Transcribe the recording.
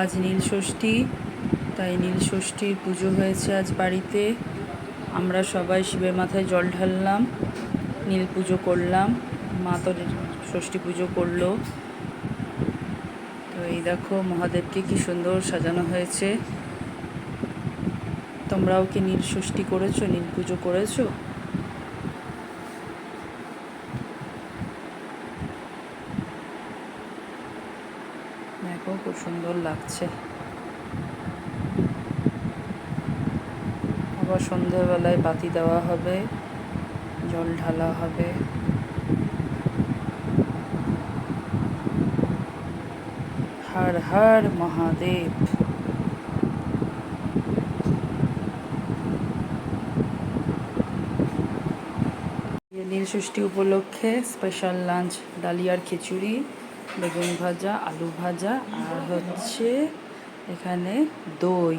আজ নীল ষষ্ঠী, তাই নীল ষষ্ঠীর পুজো হয়েছে আজ বাড়িতে। আমরা সবাই শিবের মাথায় জল ঢাললাম, নীল পুজো করলাম, মা তো ষষ্ঠী পুজো করলো। তো এই দেখো মহাদেবকে কি সুন্দর সাজানো হয়েছে। তোমরাও কি নীল ষষ্ঠী করেছো, নীল পুজো করেছো? দেখো খুব সুন্দর লাগছে। আবার সন্ধ্যাবেলায় বাতি দেওয়া হবে, জল ঢালা হবে। হর হর মহাদেব। নীল ষষ্ঠী উপলক্ষে স্পেশাল লাঞ্চ, ডালিয়ার খিচুড়ি, বেগুন ভাজা, আলু ভাজা, আর হচ্ছে এখানে দই।